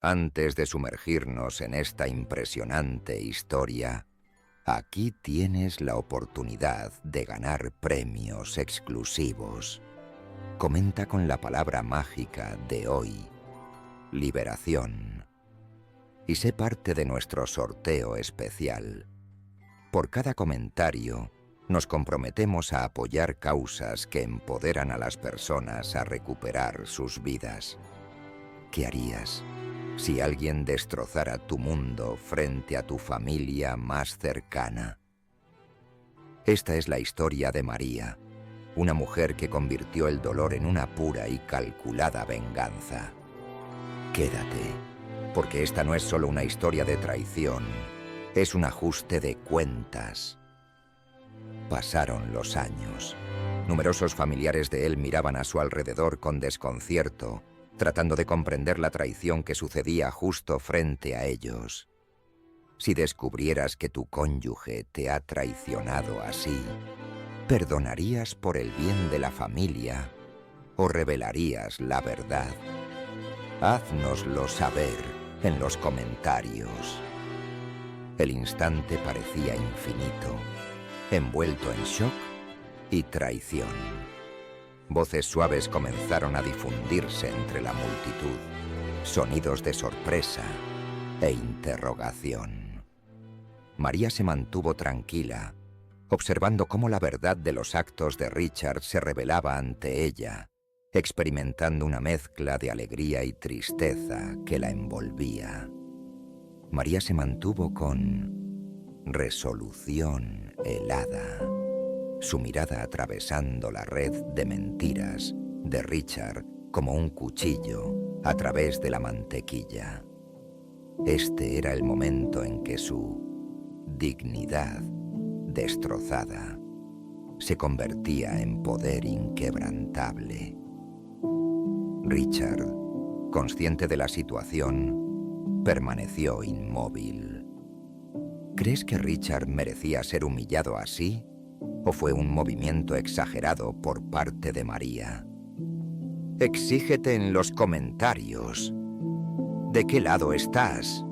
Antes de sumergirnos en esta impresionante historia, aquí tienes la oportunidad de ganar premios exclusivos. Comenta con la palabra mágica de hoy, liberación, y sé parte de nuestro sorteo especial. Por cada comentario, nos comprometemos a apoyar causas que empoderan a las personas a recuperar sus vidas. ¿Qué harías si alguien destrozara tu mundo frente a tu familia más cercana? Esta es la historia de María, una mujer que convirtió el dolor en una pura y calculada venganza. Quédate, porque esta no es solo una historia de traición, es un ajuste de cuentas. Pasaron los años. Numerosos familiares de él miraban a su alrededor con desconcierto, tratando de comprender la traición que sucedía justo frente a ellos. Si descubrieras que tu cónyuge te ha traicionado así, ¿perdonarías por el bien de la familia o revelarías la verdad? Háznoslo saber en los comentarios. El instante parecía infinito, envuelto en shock y traición. Voces suaves comenzaron a difundirse entre la multitud, sonidos de sorpresa e interrogación. María se mantuvo tranquila, observando cómo la verdad de los actos de Richard se revelaba ante ella, experimentando una mezcla de alegría y tristeza que la envolvía. María se mantuvo con resolución helada, su mirada atravesando la red de mentiras de Richard como un cuchillo a través de la mantequilla. Este era el momento en que su dignidad destrozada se convertía en poder inquebrantable. Richard, consciente de la situación, permaneció inmóvil. ¿Crees que Richard merecía ser humillado así? ¿O fue un movimiento exagerado por parte de María? Exígete en los comentarios. ¿De qué lado estás?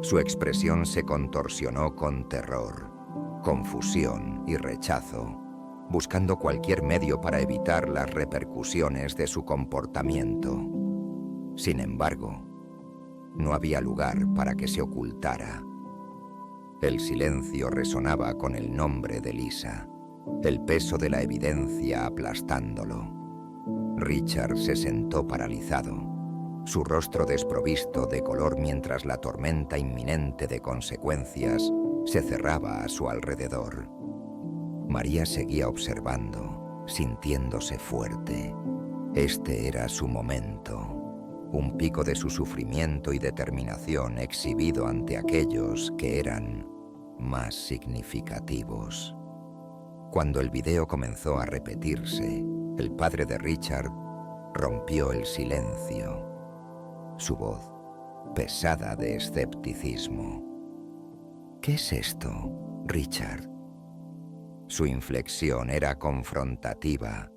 Su expresión se contorsionó con terror, confusión y rechazo, buscando cualquier medio para evitar las repercusiones de su comportamiento. Sin embargo, no había lugar para que se ocultara. El silencio resonaba con el nombre de Lisa, el peso de la evidencia aplastándolo. Richard se sentó paralizado, su rostro desprovisto de color mientras la tormenta inminente de consecuencias se cerraba a su alrededor. María seguía observando, sintiéndose fuerte. Este era su momento, un pico de su sufrimiento y determinación exhibido ante aquellos que eran más significativos. Cuando el video comenzó a repetirse, el padre de Richard rompió el silencio, su voz pesada de escepticismo. ¿Qué es esto, Richard? Su inflexión era confrontativa,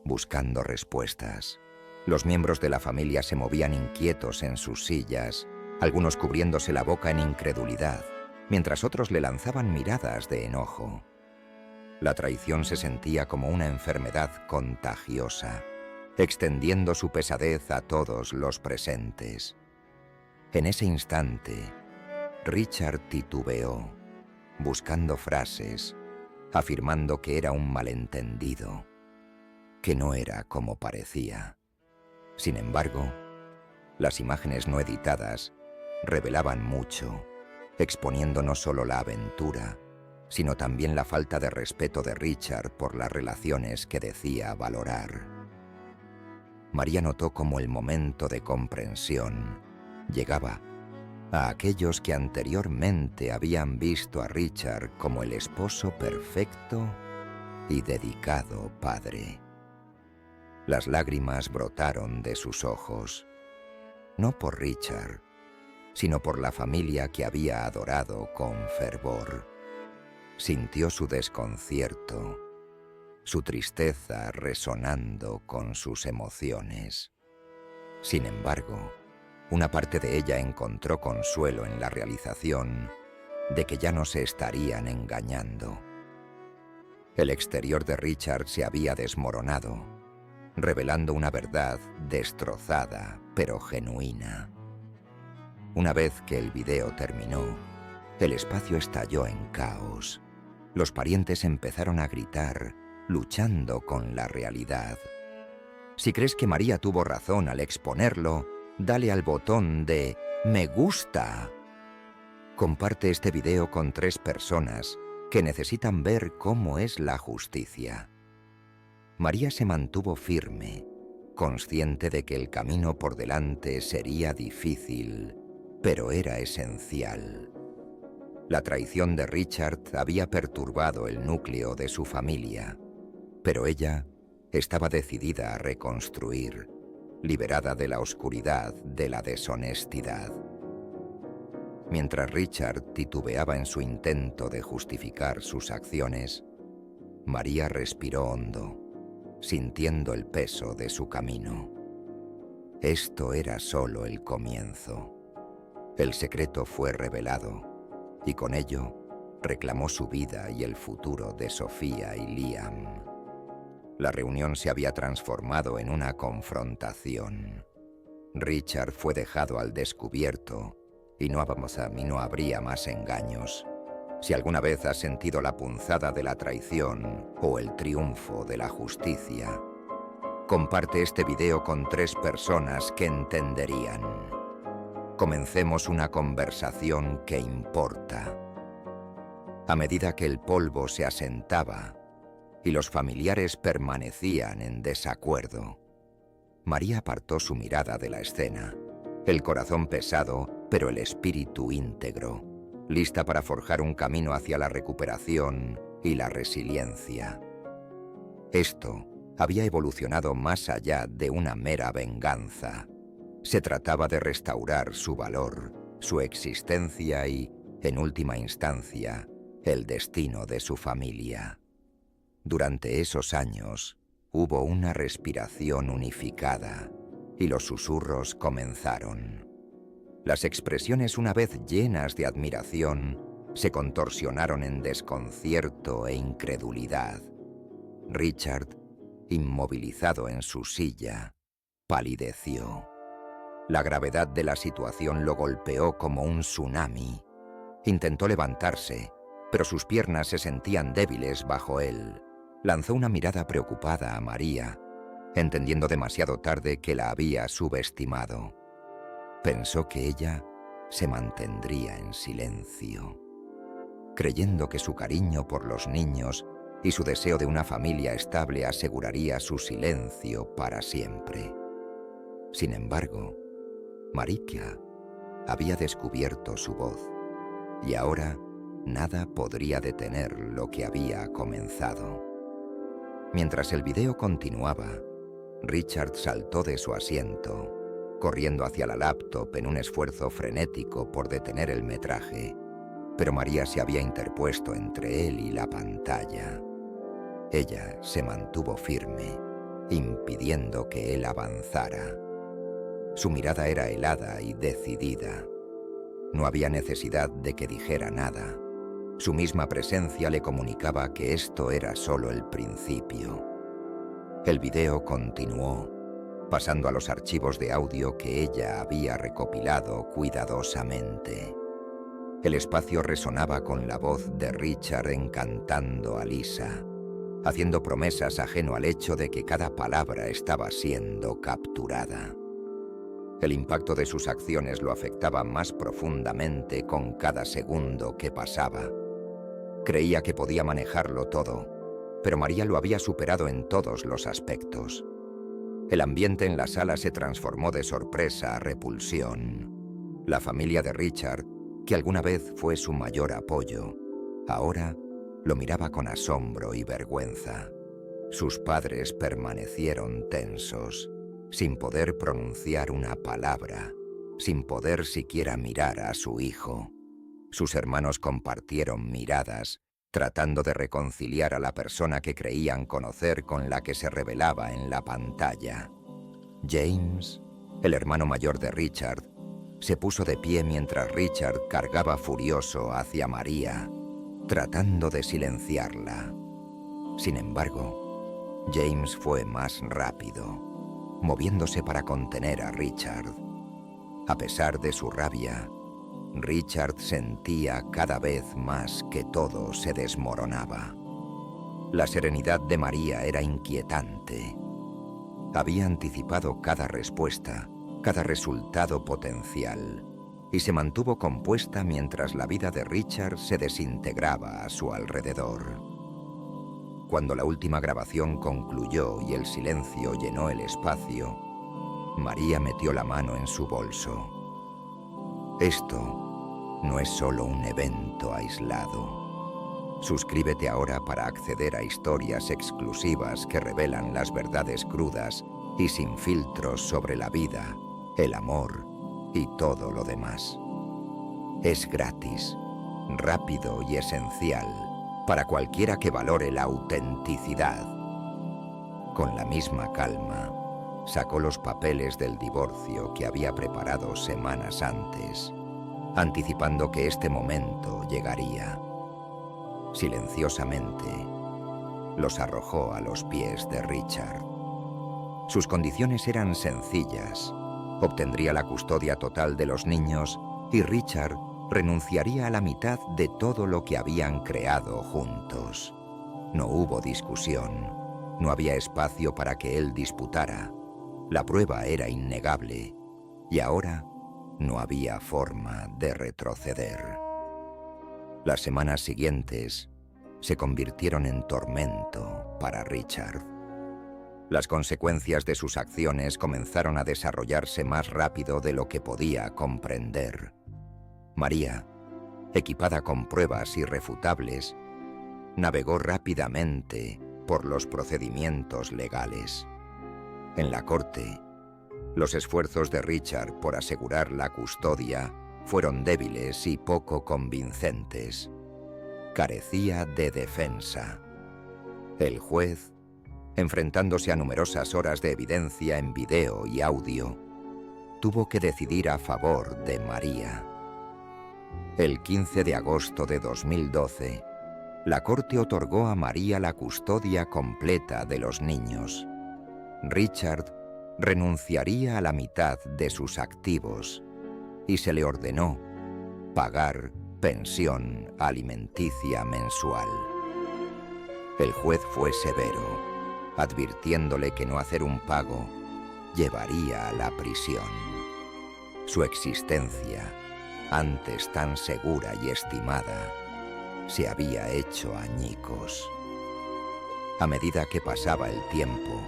buscando respuestas. Los miembros de la familia se movían inquietos en sus sillas, algunos cubriéndose la boca en incredulidad, mientras otros le lanzaban miradas de enojo. La traición se sentía como una enfermedad contagiosa, extendiendo su pesadez a todos los presentes. En ese instante, Richard titubeó, buscando frases, afirmando que era un malentendido, que no era como parecía. Sin embargo, las imágenes no editadas revelaban mucho, exponiendo no solo la aventura, sino también la falta de respeto de Richard por las relaciones que decía valorar. María notó cómo el momento de comprensión llegaba a aquellos que anteriormente habían visto a Richard como el esposo perfecto y dedicado padre. Las lágrimas brotaron de sus ojos, no por Richard, sino por la familia que había adorado con fervor. Sintió su desconcierto, su tristeza resonando con sus emociones. Sin embargo, Una parte de ella encontró consuelo en la realización de que ya no se estarían engañando. El exterior de Richard se había desmoronado, revelando una verdad destrozada pero genuina. Una vez que el video terminó, el espacio estalló en caos. Los parientes empezaron a gritar, luchando con la realidad. Si crees que María tuvo razón al exponerlo, dale al botón de «Me gusta». Comparte este video con 3 personas que necesitan ver cómo es la justicia. María se mantuvo firme, consciente de que el camino por delante sería difícil, pero era esencial. La traición de Richard había perturbado el núcleo de su familia, pero ella estaba decidida a reconstruir, liberada de la oscuridad de la deshonestidad. Mientras Richard titubeaba en su intento de justificar sus acciones, María respiró hondo, sintiendo el peso de su camino. Esto era solo el comienzo. El secreto fue revelado, y con ello reclamó su vida y el futuro de Sofía y Liam. La reunión se había transformado en una confrontación. Richard fue dejado al descubierto y no habría más engaños. Si alguna vez has sentido la punzada de la traición o el triunfo de la justicia, comparte este video con 3 personas que entenderían. Comencemos una conversación que importa. A medida que el polvo se asentaba y los familiares permanecían en desacuerdo, María apartó su mirada de la escena, el corazón pesado, pero el espíritu íntegro, lista para forjar un camino hacia la recuperación y la resiliencia. Esto había evolucionado más allá de una mera venganza. Se trataba de restaurar su valor, su existencia y, en última instancia, el destino de su familia. Durante esos años, hubo una respiración unificada y los susurros comenzaron. Las expresiones, una vez llenas de admiración, se contorsionaron en desconcierto e incredulidad. Richard, inmovilizado en su silla, palideció. La gravedad de la situación lo golpeó como un tsunami. Intentó levantarse, pero sus piernas se sentían débiles bajo él. Lanzó una mirada preocupada a María, entendiendo demasiado tarde que la había subestimado. Pensó que ella se mantendría en silencio, creyendo que su cariño por los niños y su deseo de una familia estable aseguraría su silencio para siempre. Sin embargo, Marikia había descubierto su voz, y ahora nada podría detener lo que había comenzado. Mientras el video continuaba, Richard saltó de su asiento, corriendo hacia la laptop en un esfuerzo frenético por detener el metraje, pero María se había interpuesto entre él y la pantalla. Ella se mantuvo firme, impidiendo que él avanzara. Su mirada era helada y decidida. No había necesidad de que dijera nada. Su misma presencia le comunicaba que esto era solo el principio. El video continuó, pasando a los archivos de audio que ella había recopilado cuidadosamente. El espacio resonaba con la voz de Richard encantando a Lisa, haciendo promesas ajeno al hecho de que cada palabra estaba siendo capturada. El impacto de sus acciones lo afectaba más profundamente con cada segundo que pasaba. Creía que podía manejarlo todo, pero María lo había superado en todos los aspectos. El ambiente en la sala se transformó de sorpresa a repulsión. La familia de Richard, que alguna vez fue su mayor apoyo, ahora lo miraba con asombro y vergüenza. Sus padres permanecieron tensos, sin poder pronunciar una palabra, sin poder siquiera mirar a su hijo. Sus hermanos compartieron miradas, tratando de reconciliar a la persona que creían conocer con la que se revelaba en la pantalla. James, el hermano mayor de Richard, se puso de pie mientras Richard cargaba furioso hacia María, tratando de silenciarla. Sin embargo, James fue más rápido, moviéndose para contener a Richard. A pesar de su rabia, Richard sentía cada vez más que todo se desmoronaba. La serenidad de María era inquietante. Había anticipado cada respuesta, cada resultado potencial, y se mantuvo compuesta mientras la vida de Richard se desintegraba a su alrededor. Cuando la última grabación concluyó y el silencio llenó el espacio, María metió la mano en su bolso. Esto no es solo un evento aislado. Suscríbete ahora para acceder a historias exclusivas que revelan las verdades crudas y sin filtros sobre la vida, el amor y todo lo demás. Es gratis, rápido y esencial para cualquiera que valore la autenticidad. Con la misma calma, sacó los papeles del divorcio que había preparado semanas antes, anticipando que este momento llegaría. Silenciosamente, los arrojó a los pies de Richard. Sus condiciones eran sencillas. Obtendría la custodia total de los niños y Richard renunciaría a la mitad de todo lo que habían creado juntos. No hubo discusión. No había espacio para que él disputara. La prueba era innegable y ahora no había forma de retroceder. Las semanas siguientes se convirtieron en tormento para Richard. Las consecuencias de sus acciones comenzaron a desarrollarse más rápido de lo que podía comprender. María, equipada con pruebas irrefutables, navegó rápidamente por los procedimientos legales. En la corte, los esfuerzos de Richard por asegurar la custodia fueron débiles y poco convincentes. Carecía de defensa. El juez, enfrentándose a numerosas horas de evidencia en video y audio, tuvo que decidir a favor de María. El 15 de agosto de 2012, la corte otorgó a María la custodia completa de los niños. Richard renunciaría a la mitad de sus activos y se le ordenó pagar pensión alimenticia mensual. El juez fue severo, advirtiéndole que no hacer un pago llevaría a la prisión. Su existencia, antes tan segura y estimada, se había hecho añicos. A medida que pasaba el tiempo,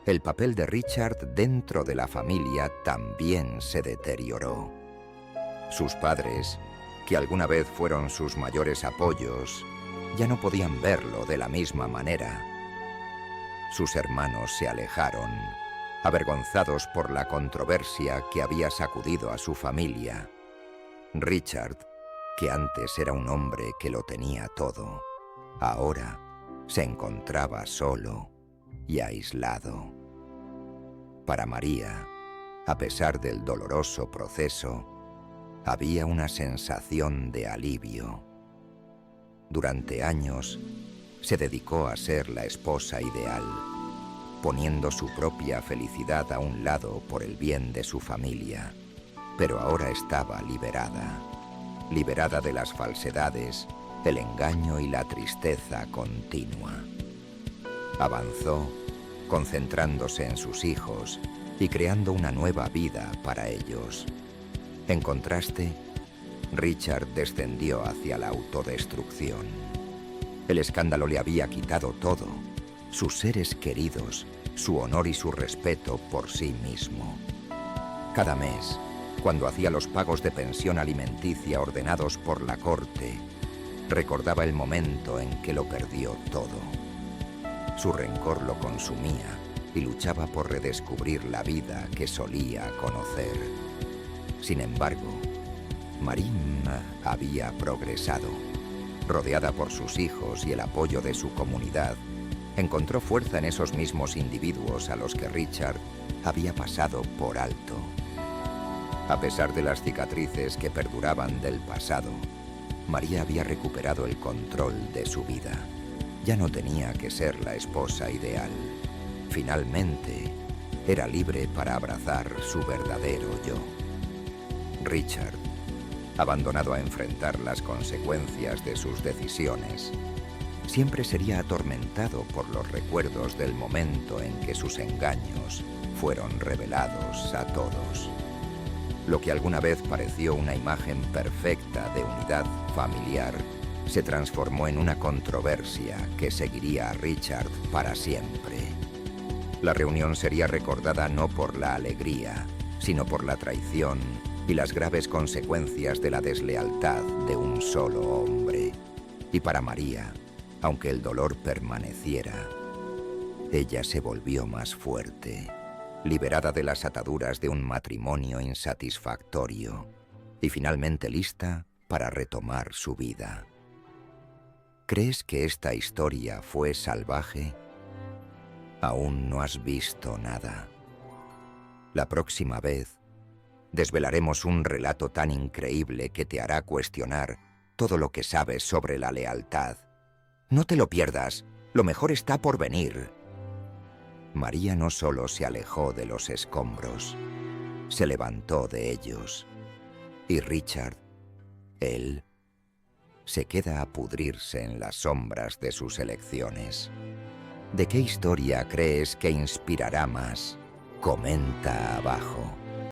el papel de Richard dentro de la familia también se deterioró. Sus padres, que alguna vez fueron sus mayores apoyos, ya no podían verlo de la misma manera. Sus hermanos se alejaron, avergonzados por la controversia que había sacudido a su familia. Richard, que antes era un hombre que lo tenía todo, ahora se encontraba solo y aislado. Para María, a pesar del doloroso proceso, había una sensación de alivio. Durante años, se dedicó a ser la esposa ideal, poniendo su propia felicidad a un lado por el bien de su familia. Pero ahora estaba liberada de las falsedades, el engaño y la tristeza continua. Avanzó, concentrándose en sus hijos y creando una nueva vida para ellos. En contraste, Richard descendió hacia la autodestrucción. El escándalo le había quitado todo, sus seres queridos, su honor y su respeto por sí mismo. Cada mes, cuando hacía los pagos de pensión alimenticia ordenados por la corte, recordaba el momento en que lo perdió todo. Su rencor lo consumía y luchaba por redescubrir la vida que solía conocer. Sin embargo, Marina había progresado. Rodeada por sus hijos y el apoyo de su comunidad, encontró fuerza en esos mismos individuos a los que Richard había pasado por alto. A pesar de las cicatrices que perduraban del pasado, María había recuperado el control de su vida. Ya no tenía que ser la esposa ideal. Finalmente, era libre para abrazar su verdadero yo. Richard, abandonado a enfrentar las consecuencias de sus decisiones, siempre sería atormentado por los recuerdos del momento en que sus engaños fueron revelados a todos. Lo que alguna vez pareció una imagen perfecta de unidad familiar se transformó en una controversia que seguiría a Richard para siempre. La reunión sería recordada no por la alegría, sino por la traición y las graves consecuencias de la deslealtad de un solo hombre. Y para María, aunque el dolor permaneciera, ella se volvió más fuerte, liberada de las ataduras de un matrimonio insatisfactorio y finalmente lista para retomar su vida. ¿Crees que esta historia fue salvaje? Aún no has visto nada. La próxima vez desvelaremos un relato tan increíble que te hará cuestionar todo lo que sabes sobre la lealtad. No te lo pierdas, lo mejor está por venir. María no solo se alejó de los escombros, se levantó de ellos. Y Richard, él, se queda a pudrirse en las sombras de sus elecciones. ¿De qué historia crees que inspirará más? Comenta abajo.